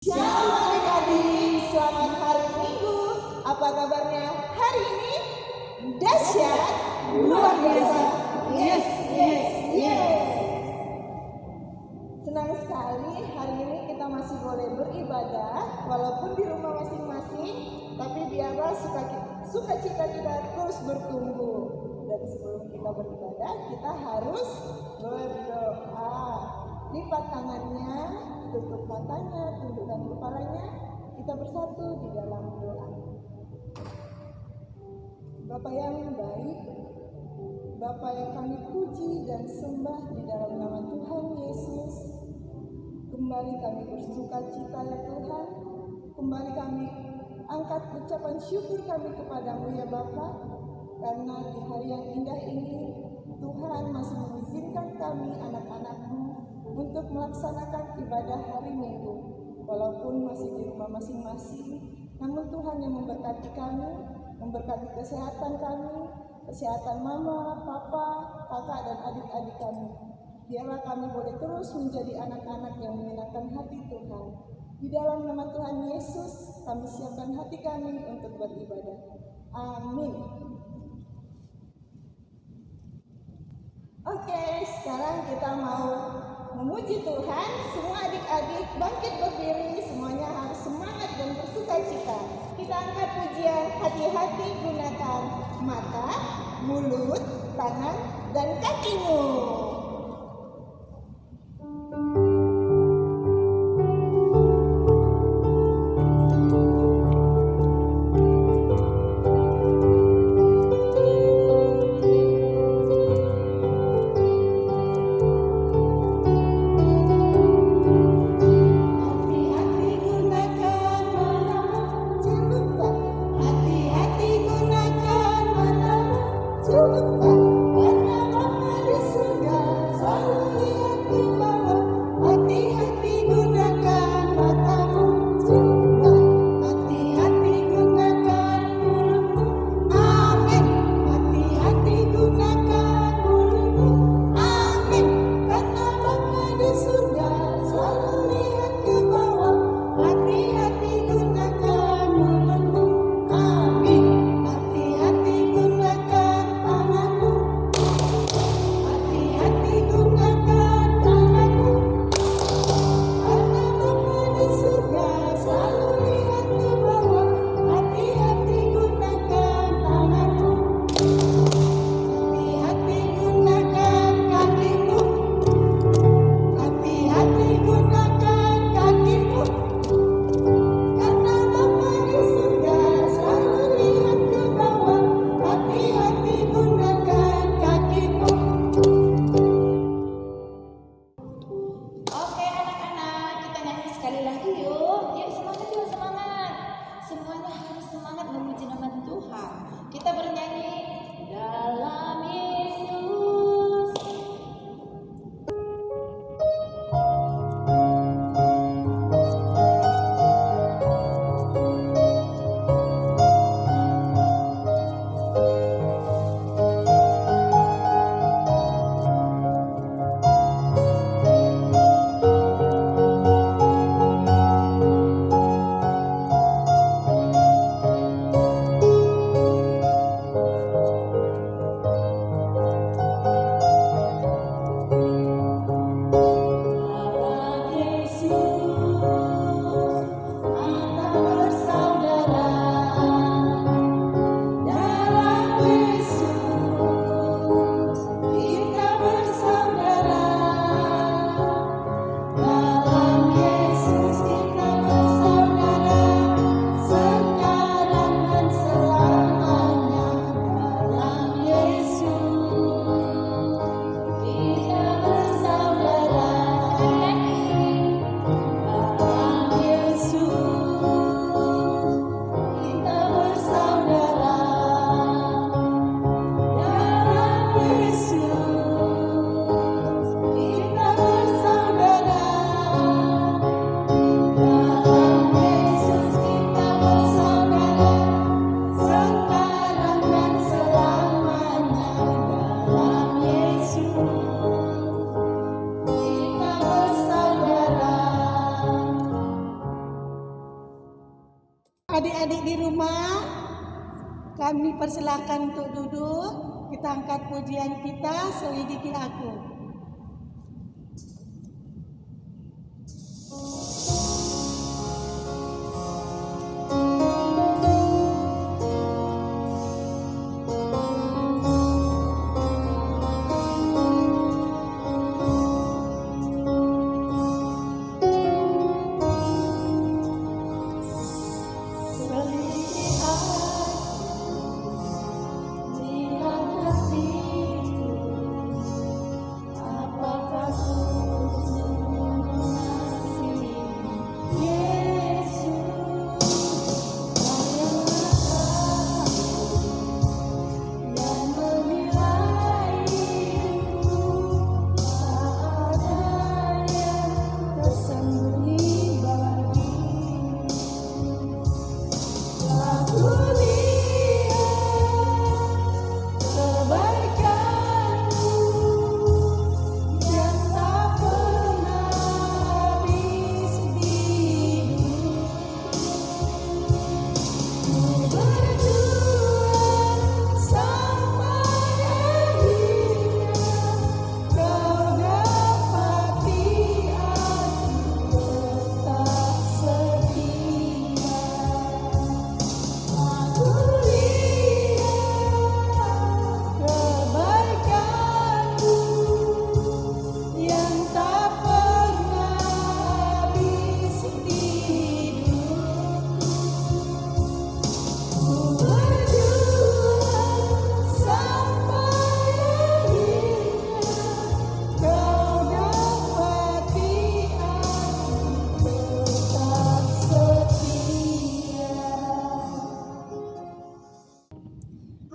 Shalom adik-adik, selamat hari Minggu. Apa kabarnya hari ini? Dahsyat, luar biasa. Yes, yes, yes. Senang sekali hari ini kita masih boleh beribadah walaupun di rumah masing-masing, tapi biarlah sukacita kita terus bertumbuh. Dan sebelum kita beribadah, kita harus berdoa. Lipat tangannya, tutup matanya, tundukkan kepalanya, kita bersatu di dalam doa. Bapa yang baik, Bapa yang kami puji dan sembah di dalam nama Tuhan Yesus, kembali kami bersuka cita ya Tuhan, kembali kami angkat ucapan syukur kami kepadamu ya Bapa, karena di hari yang indah ini Tuhan masih mengizinkan kami anak-anak-Mu untuk melaksanakan ibadah hari Minggu. Walaupun masih di rumah masing-masing, namun Tuhan yang memberkati kami, memberkati kesehatan kami, kesehatan mama, papa, kakak, dan adik-adik kami. Biarlah kami boleh terus menjadi anak-anak yang menyenangkan hati Tuhan. Di dalam nama Tuhan Yesus, kami siapkan hati kami untuk beribadah. Amin. Oke, sekarang kita mau memuji Tuhan. Semua adik-adik bangkit berdiri, semuanya harus semangat dan bersuka cita. Kita angkat pujian, hati-hati gunakan mata, mulut, tangan, dan kakimu. Adik-adik di rumah, kami persilakan untuk duduk. Kita angkat pujian kita, Selidiki Aku.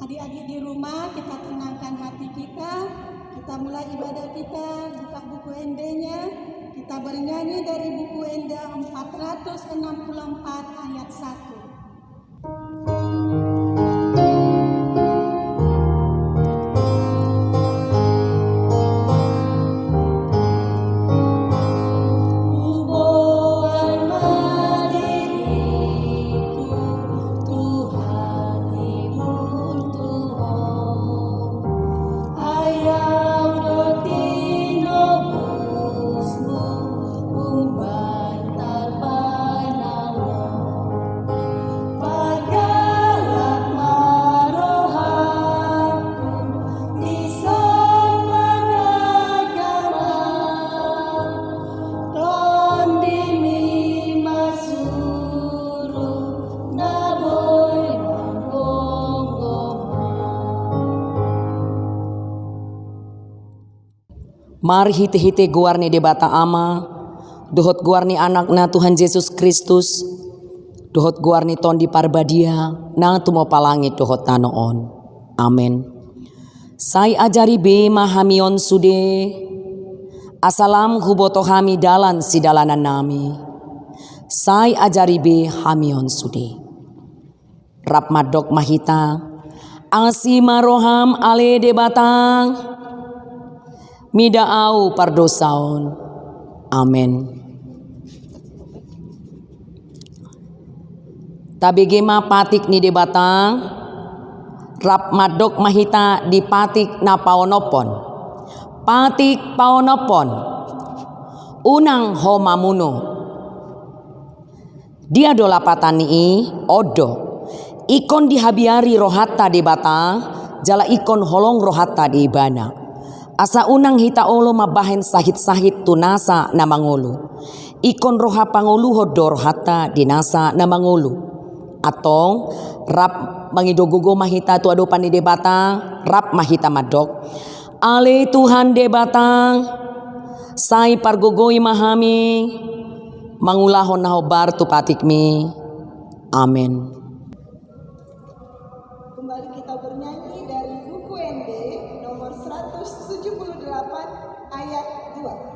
Adik-adik di rumah, kita tenangkan hati kita. Kita mulai ibadah kita, buka buku ND-nya. Kita bernyanyi dari buku ND 464 ayat 1. Mari hite-hite guarni debata ama, dohot guarni anakna Tuhan Yesus Kristus, dohot guarni tondi parbadia, na tumo palangit dohot tanoon. Amen. Sai ajari be mahamion sude, asalam huboto hami dalan si dalanan nami. Sai ajari be hamion sude. Rap madok mahita, asi maroham ale debatang, midaau pardosaon. Amen. Tabegema patik ni debatang, rap madok mahita di patik na paonopon. Patik paonopon, unang homamuno. Dia dolapatan ni odo, ikon dihabiari rohata debatang, jala ikon holong rohata di ibana. Asa unang hita olo mabahen sahit-sahit tunasa na mangulu. Ikon roha pangulu hodor hata dinasa na mangulu. Atong rap mangidogogo mahita tu adopan ni debatang, rap mahita madok. Ale Tuhan debatang, sai pargogoi mahami, mangulahon na hobar tu patikmi. Amen. Kembali kita bernyanyi dari buku ND nomor 178 ayat 2.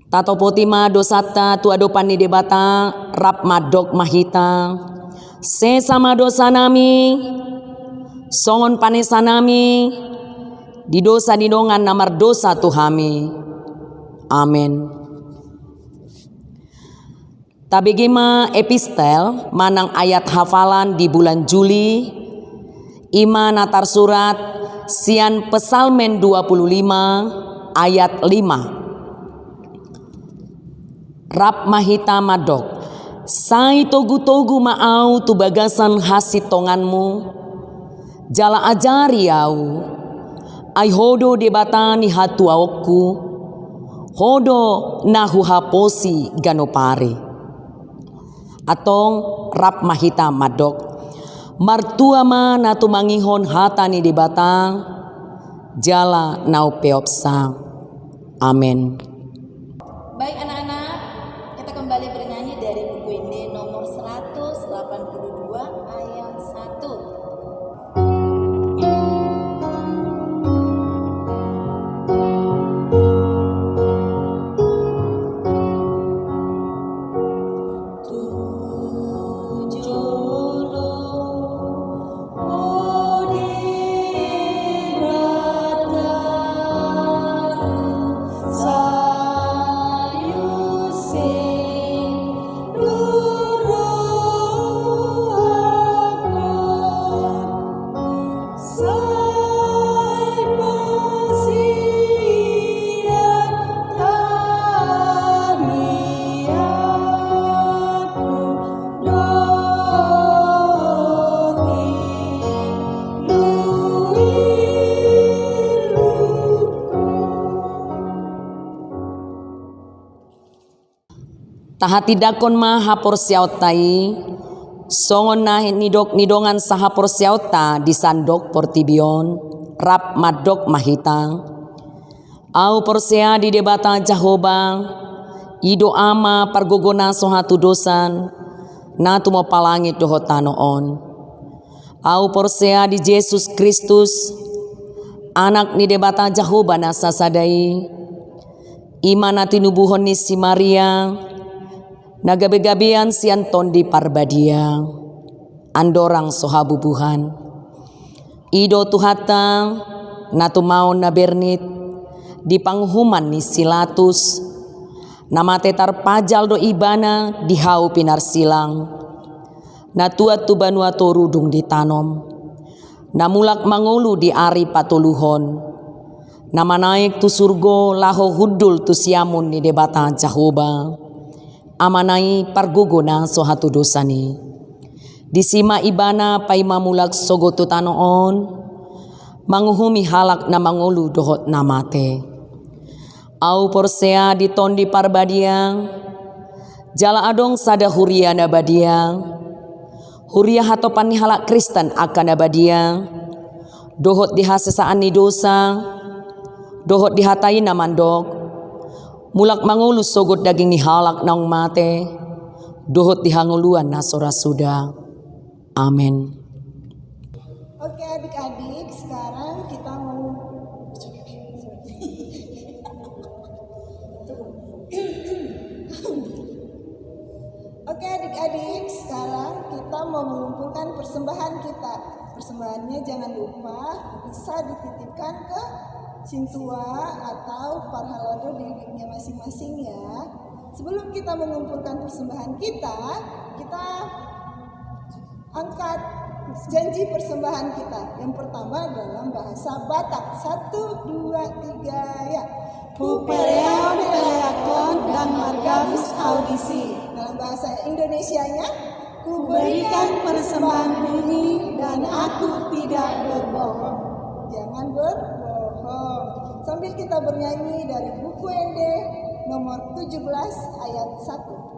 Tato potima dosata tu adopan ni debata rap madok mahita. Sesama dosa nami, songon panesa nami, di dosa didongan namar dosa tuhami. Amin. Tabegema epistel manang ayat hafalan di bulan Juli, ima natar surat sian Pesalmen 25 ayat 5. Rap mahita madok. Sai togu-togu maau tu bagasan hasit tonganmu. Jala ajari au. Ai hodo debatani hatu aokku. Hodo nahu haposi ganopare. Atong rap mahita madok. Martua ma natu mangihon hatani debata. Jala nau peopsa. Amin. Baik anak-anak, kita kembali bernyanyi dari buku ini nomor 182 ayat 1. Tahati dakon ma hapor siautai, songon nah nidongan sahapor siauta di sandok portibion, rap madok mahitang. Au porsea di debata Jahobang, ido ama pargogona sohatu dosan, natu mo palangit dohotanoon. Au porsea di Yesus Kristus, anak ni debata Jahoba nasa sadai, iman tinubuhon ni si Maria, nagabe-gabean si Anton di Parbadia, andorang sohabubuhan. Ido tuhatang natu maon na bernit di panghuman ni Silatus, namate tarpajal do ibana di hau pinar silang, natuat tu banua to rudung ditanom, namulak mangulu di ari patuluhon, nama naik tu surgo laho hudul tu siamun ni debata Jahoba. Amanai pargugona sohatu dosani. Disima ibana pai mamulak sogotu tanoon, manguhumi halak na mangulu dohot namate. Au porsea di tondi Parbadia, jala adong sada huria nabadia, huria hatopan ni halak Kristen akan nabadia, dohot dihasesaan ni dosa, dohot dihatai namandok, mulak mangulu sogot daging ni halak naung mate, dohot dihanguluan nasora suda. Amin. Oke adik-adik, sekarang kita mau Oke adik-adik, sekarang kita mau mengumpulkan persembahan kita. Persembahannya jangan lupa bisa dititipkan ke Sintua atau Parhalado di biliknya masing-masing ya. Sebelum kita mengumpulkan persembahan kita angkat janji persembahan kita. Yang pertama dalam bahasa Batak. 1, 2, 3 ya. Pupereo peleakon dan margabis audisi. Dalam bahasa Indonesianya, Kuberikan persembahan bumi dan aku tidak berbohong. Jangan berbohong. Sambil kita bernyanyi dari buku ND nomor 17 ayat 1.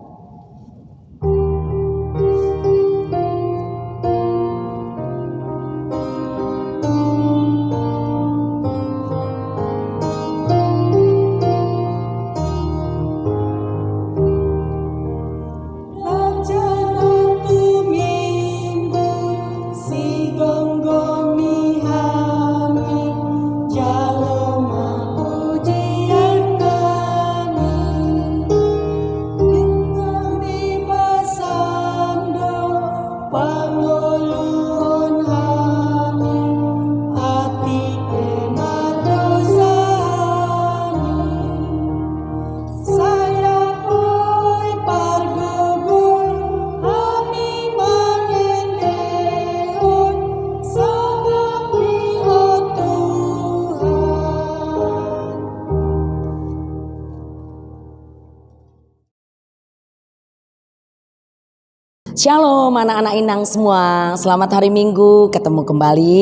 Shalom anak-anak Inang semua. Selamat hari Minggu, ketemu kembali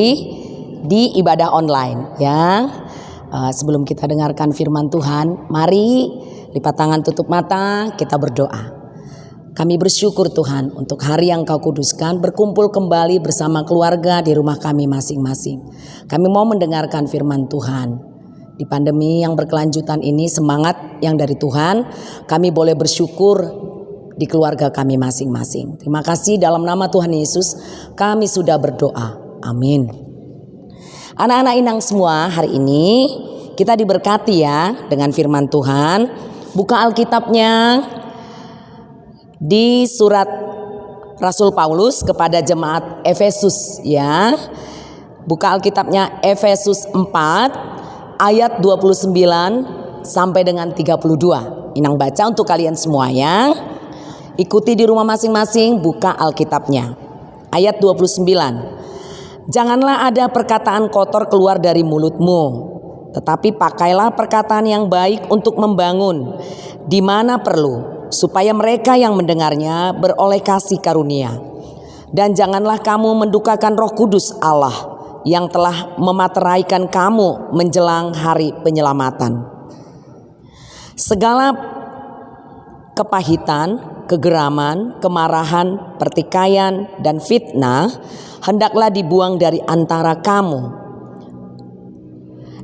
di ibadah online ya. Sebelum kita dengarkan firman Tuhan, mari lipat tangan, tutup mata, kita berdoa. Kami bersyukur Tuhan untuk hari yang Kau kuduskan, berkumpul kembali bersama keluarga di rumah kami masing-masing. Kami mau mendengarkan firman Tuhan. Di pandemi yang berkelanjutan ini, semangat yang dari Tuhan, kami boleh bersyukur di keluarga kami masing-masing. Terima kasih, dalam nama Tuhan Yesus kami sudah berdoa. Amin. Anak-anak Inang semua, hari ini kita diberkati ya dengan firman Tuhan. Buka Alkitabnya di surat Rasul Paulus kepada jemaat Efesus ya. Buka Alkitabnya Efesus 4 ayat 29 sampai dengan 32. Inang baca untuk kalian semua ya. Ikuti di rumah masing-masing, buka Alkitabnya. Ayat 29. Janganlah ada perkataan kotor keluar dari mulutmu, tetapi pakailah perkataan yang baik untuk membangun di mana perlu, supaya mereka yang mendengarnya beroleh kasih karunia. Dan janganlah kamu mendukakan Roh Kudus Allah yang telah memateraikan kamu menjelang hari penyelamatan. Segala kepahitan, kegeraman, kemarahan, pertikaian, dan fitnah hendaklah dibuang dari antara kamu.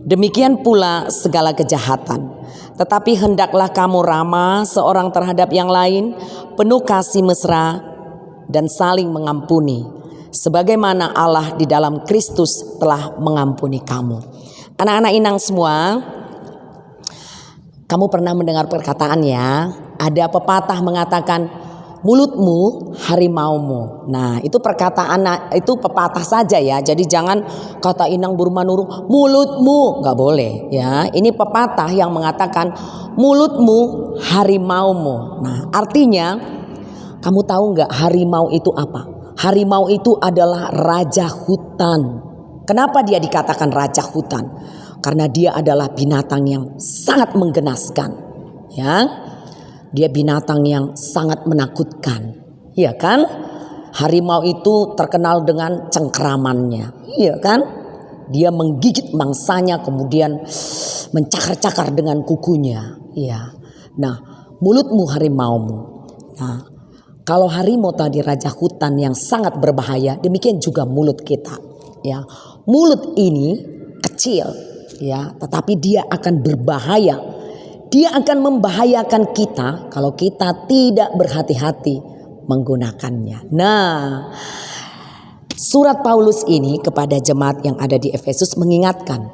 Demikian pula segala kejahatan. Tetapi hendaklah kamu ramah seorang terhadap yang lain, penuh kasih mesra dan saling mengampuni, sebagaimana Allah di dalam Kristus telah mengampuni kamu. Anak-anak Inang semua, kamu pernah mendengar perkataan ya? Ada pepatah mengatakan mulutmu harimaumu. Nah, itu perkataan, itu pepatah saja ya. Jadi jangan kata Inang Burmanurung mulutmu, nggak boleh ya. Ini pepatah yang mengatakan mulutmu harimaumu. Nah, artinya kamu tahu nggak harimau itu apa? Harimau itu adalah raja hutan. Kenapa dia dikatakan raja hutan? Karena dia adalah binatang yang sangat menggenaskan ya. Dia binatang yang sangat menakutkan, iya kan? Harimau itu terkenal dengan cengkeramannya, iya kan? Dia menggigit mangsanya kemudian mencakar-cakar dengan kukunya, iya. Nah, mulutmu harimaumu. Nah, kalau harimau tadi raja hutan yang sangat berbahaya, demikian juga mulut kita, ya. Mulut ini kecil, ya, tetapi dia akan berbahaya. Dia akan membahayakan kita kalau kita tidak berhati-hati menggunakannya. Nah, surat Paulus ini kepada jemaat yang ada di Efesus mengingatkan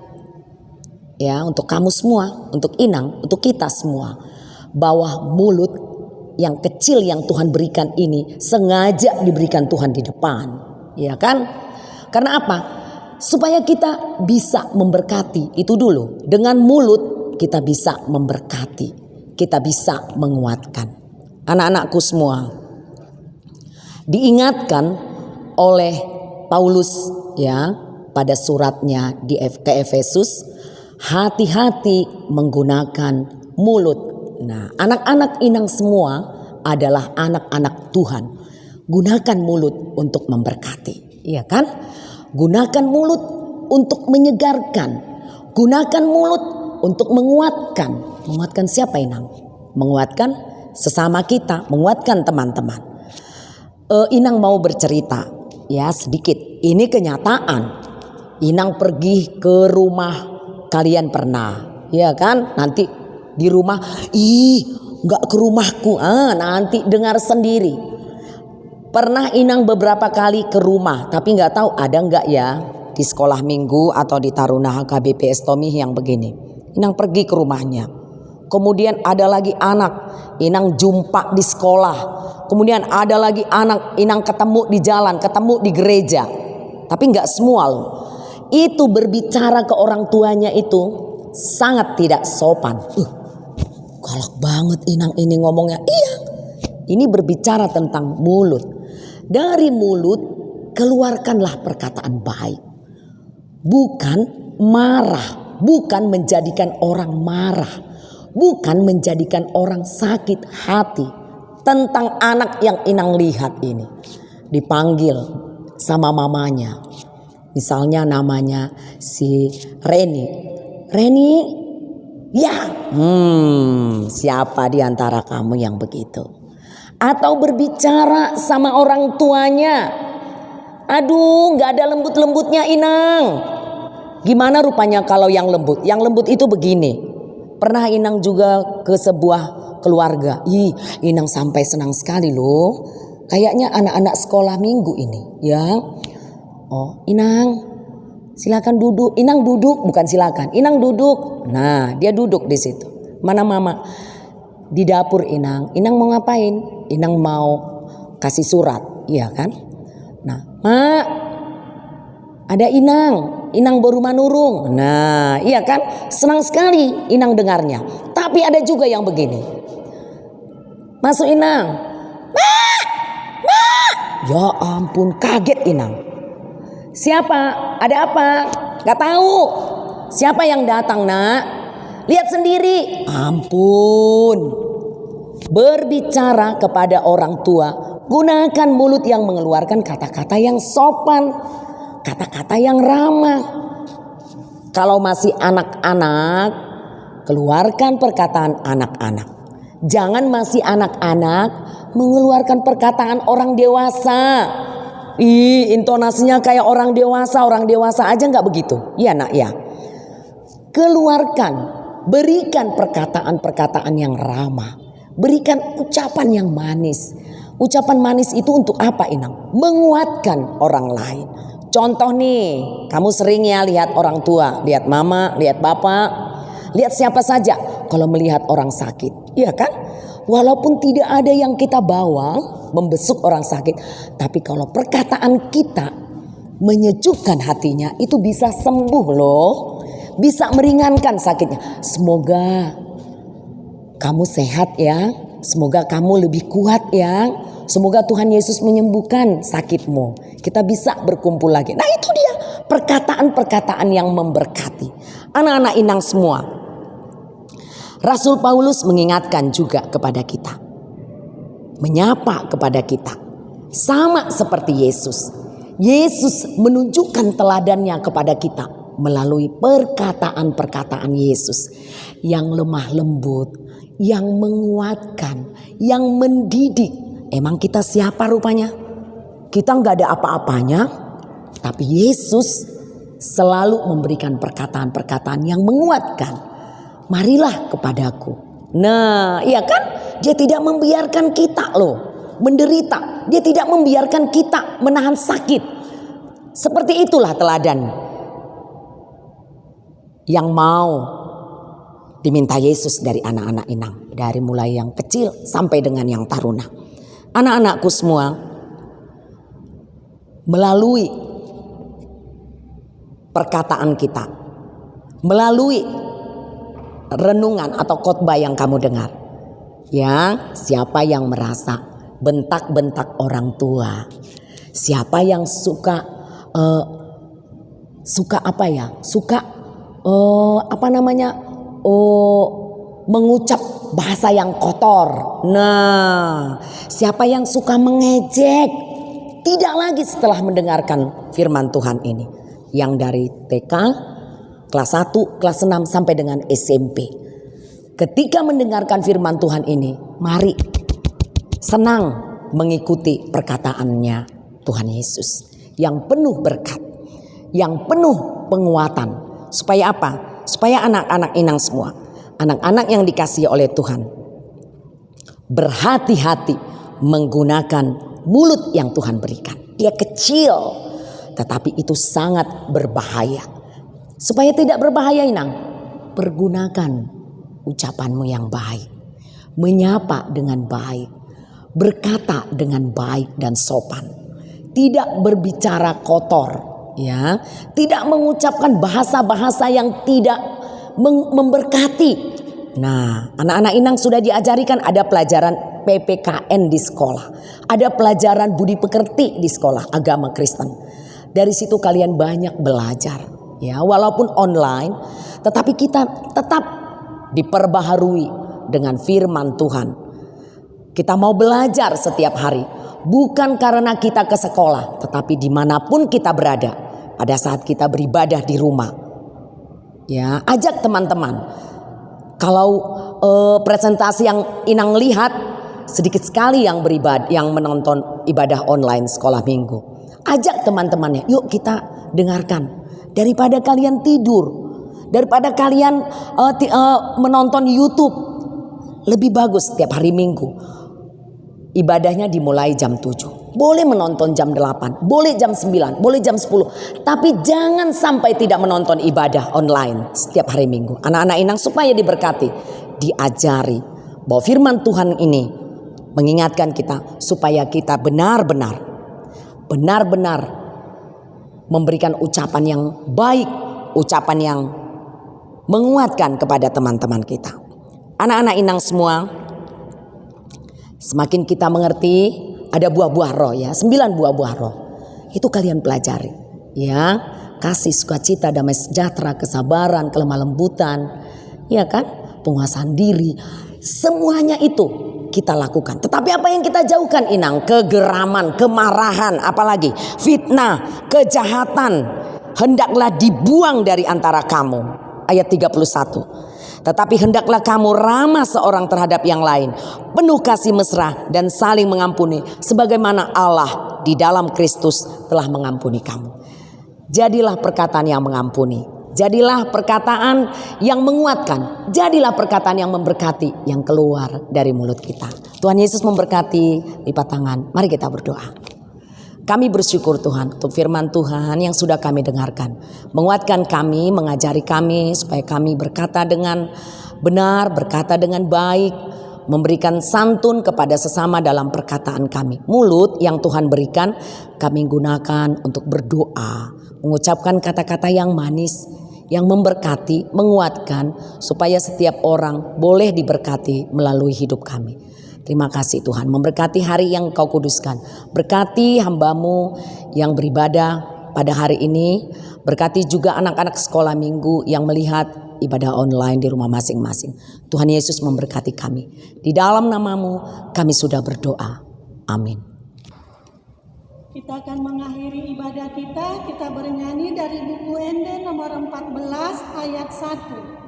ya, untuk kamu semua, untuk Inang, untuk kita semua, bahwa mulut yang kecil yang Tuhan berikan ini sengaja diberikan Tuhan di depan, ya kan? Karena apa? Supaya kita bisa memberkati. Itu dulu. Dengan mulut kita bisa memberkati, kita bisa menguatkan. Anak-anakku semua, diingatkan oleh Paulus ya pada suratnya ke Efesus, hati-hati menggunakan mulut. Nah, anak-anak Inang semua adalah anak-anak Tuhan. Gunakan mulut untuk memberkati, iya kan? Gunakan mulut untuk menyegarkan. Gunakan mulut untuk menguatkan. Menguatkan siapa Inang? Menguatkan sesama kita, menguatkan teman-teman. Inang mau bercerita ya sedikit. Ini kenyataan. Inang pergi ke rumah kalian pernah, ya kan? Nanti di rumah, nggak ke rumahku. Nanti dengar sendiri. Pernah Inang beberapa kali ke rumah, tapi nggak tahu ada nggak ya di sekolah minggu atau di Taruna HKBP Estomi yang begini. Inang pergi ke rumahnya. Kemudian ada lagi anak Inang jumpa di sekolah. Kemudian ada lagi anak Inang ketemu di jalan, ketemu di gereja. Tapi nggak semua loh. Itu berbicara ke orang tuanya itu sangat tidak sopan. Galak banget Inang ini ngomongnya. Iya. Ini berbicara tentang mulut. Dari mulut keluarkanlah perkataan baik. Bukan marah. Bukan menjadikan orang marah, bukan menjadikan orang sakit hati, tentang anak yang Inang lihat ini. Dipanggil sama mamanya. Misalnya namanya si Reni. Reni, ya. Siapa di antara kamu yang begitu? Atau berbicara sama orang tuanya. Aduh, gak ada lembut-lembutnya Inang. Gimana rupanya kalau yang lembut? Yang lembut itu begini. Pernah Inang juga ke sebuah keluarga. Inang sampai senang sekali loh. Kayaknya anak-anak sekolah minggu ini, ya. Oh, Inang, silakan duduk. Inang duduk, bukan silakan. Inang duduk. Nah, dia duduk di situ. Mana mama? Di dapur Inang. Inang mau ngapain? Inang mau kasih surat, iya kan? Nah, Mak, ada Inang. Inang baru manurung. Nah, iya kan? Senang sekali Inang dengarnya. Tapi ada juga yang begini. Masuk Inang. Mak! Mak! Ya ampun, kaget Inang. Siapa? Ada apa? Gak tahu. Siapa yang datang, Nak? Lihat sendiri. Ampun. Berbicara kepada orang tua, gunakan mulut yang mengeluarkan kata-kata yang sopan, kata-kata yang ramah. Kalau masih anak-anak, keluarkan perkataan anak-anak. Jangan masih anak-anak mengeluarkan perkataan orang dewasa. Intonasinya kayak orang dewasa aja nggak begitu. Iya Nak ya. Keluarkan, berikan perkataan-perkataan yang ramah. Berikan ucapan yang manis. Ucapan manis itu untuk apa Inang? Menguatkan orang lain. Contoh nih, kamu sering ya lihat orang tua, lihat mama, lihat bapak, lihat siapa saja kalau melihat orang sakit. Iya kan? Walaupun tidak ada yang kita bawa membesuk orang sakit, tapi kalau perkataan kita menyejukkan hatinya, itu bisa sembuh loh. Bisa meringankan sakitnya. Semoga kamu sehat ya. Semoga kamu lebih kuat ya. Semoga Tuhan Yesus menyembuhkan sakitmu. Kita bisa berkumpul lagi. Nah itu dia perkataan-perkataan yang memberkati. Anak-anak Inang semua. Rasul Paulus mengingatkan juga kepada kita. Menyapa kepada kita. Sama seperti Yesus. Yesus menunjukkan teladannya kepada kita. Melalui perkataan-perkataan Yesus. Yang lemah lembut. Yang menguatkan. Yang mendidik. Emang kita siapa rupanya? Kita nggak ada apa-apanya. Tapi Yesus selalu memberikan perkataan-perkataan yang menguatkan. Marilah kepadaku. Nah iya kan? Dia tidak membiarkan kita loh menderita. Dia tidak membiarkan kita menahan sakit. Seperti itulah teladan yang mau diminta Yesus dari anak-anak Inang. Dari mulai yang kecil sampai dengan yang taruna. Anak-anakku semua, melalui perkataan kita, melalui renungan atau khotbah yang kamu dengar, ya, siapa yang merasa bentak-bentak orang tua, siapa yang suka mengucap bahasa yang kotor. Nah, siapa yang suka mengejek? Tidak lagi setelah mendengarkan firman Tuhan ini. Yang dari TK, kelas 1, kelas 6 sampai dengan SMP. Ketika mendengarkan firman Tuhan ini, mari senang mengikuti perkataannya Tuhan Yesus. Yang penuh berkat, yang penuh penguatan. Supaya apa? Supaya anak-anak Inang semua, anak-anak yang dikasihi oleh Tuhan, berhati-hati menggunakan mulut yang Tuhan berikan. Dia kecil, tetapi itu sangat berbahaya. Supaya tidak berbahaya Inang, pergunakan ucapanmu yang baik. Menyapa dengan baik, berkata dengan baik dan sopan. Tidak berbicara kotor, ya. Tidak mengucapkan bahasa-bahasa yang tidak memberkati. Nah, anak-anak Inang sudah diajarikan ada pelajaran PPKN di sekolah. Ada pelajaran budi pekerti di sekolah agama Kristen. Dari situ kalian banyak belajar. Ya, walaupun online, tetapi kita tetap diperbaharui dengan firman Tuhan. Kita mau belajar setiap hari. Bukan karena kita ke sekolah, tetapi dimanapun kita berada. Pada saat kita beribadah di rumah. Ya, ajak teman-teman. Kalau presentasi yang Inang lihat, sedikit sekali yang beribadah, yang menonton ibadah online sekolah minggu. Ajak teman-temannya, yuk kita dengarkan. Daripada kalian tidur, daripada kalian menonton YouTube, lebih bagus setiap hari Minggu. Ibadahnya dimulai jam 7. Boleh menonton jam 8, boleh jam 9, boleh jam 10. Tapi jangan sampai tidak menonton ibadah online setiap hari Minggu. Anak-anak Inang supaya diberkati, diajari bahwa firman Tuhan ini mengingatkan kita supaya kita benar-benar memberikan ucapan yang baik, ucapan yang menguatkan kepada teman-teman kita. Anak-anak Inang semua, semakin kita mengerti ada buah-buah roh ya, 9 buah-buah roh. Itu kalian pelajari ya. Kasih, sukacita, damai sejahtera, kesabaran, kelemah lembutan, ya kan? Penguasaan diri. Semuanya itu kita lakukan. Tetapi apa yang kita jauhkan Inang? Kegeraman, kemarahan, apalagi fitnah, kejahatan hendaklah dibuang dari antara kamu. Ayat 31. Tetapi hendaklah kamu ramah seorang terhadap yang lain, penuh kasih mesra dan saling mengampuni, sebagaimana Allah di dalam Kristus telah mengampuni kamu. Jadilah perkataan yang mengampuni, jadilah perkataan yang menguatkan, jadilah perkataan yang memberkati yang keluar dari mulut kita. Tuhan Yesus memberkati. Lipat tangan, mari kita berdoa. Kami bersyukur Tuhan untuk firman Tuhan yang sudah kami dengarkan. Menguatkan kami, mengajari kami supaya kami berkata dengan benar, berkata dengan baik, memberikan santun kepada sesama dalam perkataan kami. Mulut yang Tuhan berikan kami gunakan untuk berdoa, mengucapkan kata-kata yang manis, yang memberkati, menguatkan supaya setiap orang boleh diberkati melalui hidup kami. Terima kasih Tuhan, memberkati hari yang Kau kuduskan. Berkati hamba-Mu yang beribadah pada hari ini. Berkati juga anak-anak sekolah minggu yang melihat ibadah online di rumah masing-masing. Tuhan Yesus memberkati kami. Di dalam nama-Mu kami sudah berdoa. Amin. Kita akan mengakhiri ibadah kita. Kita bernyanyi dari buku Ende nomor 14 ayat 1.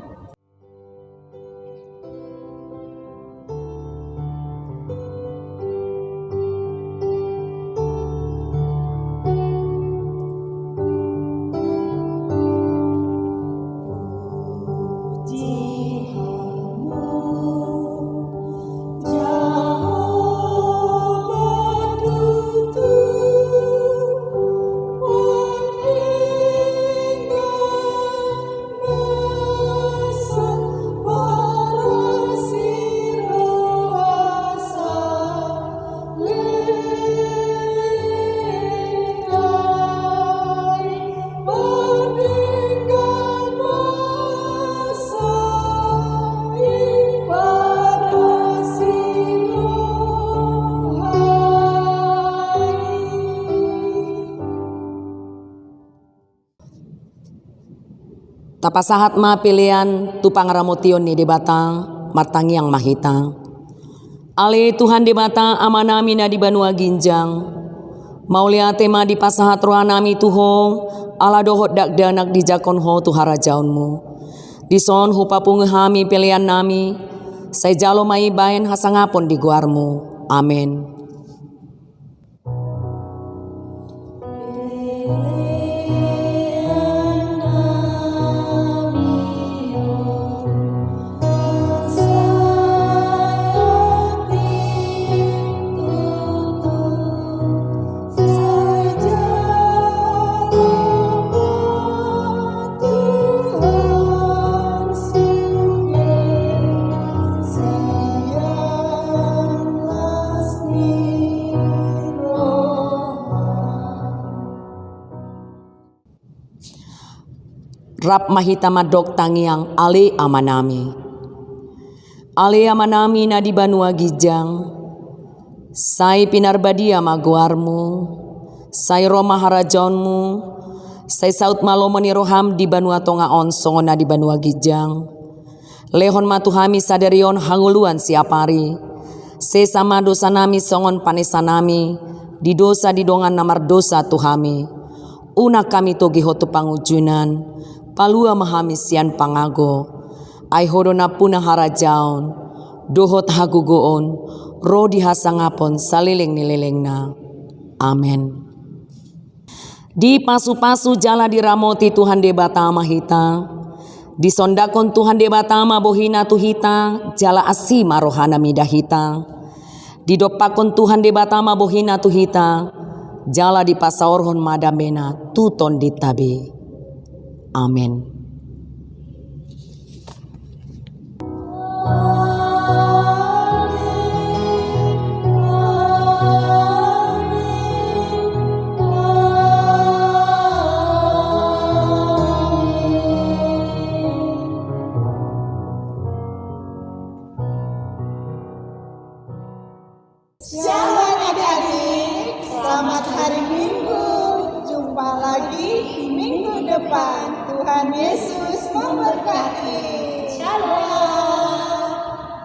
Tapasahat ma pilihan tupang ramotion ni di batang matang yang mahitang. Ale Tuhan di batang amanami na di banua ginjang. Maulia tema di pasahat rohanami tuhong ala dohot dak danak di jakon ho tuhara jaunmu. Dison hupapung hami pilihan nami. Say jalo mai bayan hasangapon di guarmu. Amin. Rap mahitama dok tangiang ale amanami. Ale amanami na di banua gijang. Say pinarbadia maguarmu. Say roma harajonmu. Say saut malomoni roham di banua tonga onso na di banua gijang. Lehon matuhami sadarion hanguluan siapari. sesama dosa nami songon panesa nami, di dosa didongan namar dosa tuhami. Una kami togi hotu pangujunan, palua mahami sian pangago, ai hodona puna harajaon, dohot hagugoon, ro dihasangapon saliling nililingna. Amen. Di pasu-pasu jala diramoti Tuhan debatama hita, disondakon Tuhan debatama bohina tuhita, jala asima rohana midahita, didopakon Tuhan debatama bohina tuhita, jala di pasaorhon madamena tuton ditabe. Amin. Shalom adik-adik, selamat hari Minggu. Jumpa lagi di minggu depan. Tuhan Yesus memberkati. Shalom.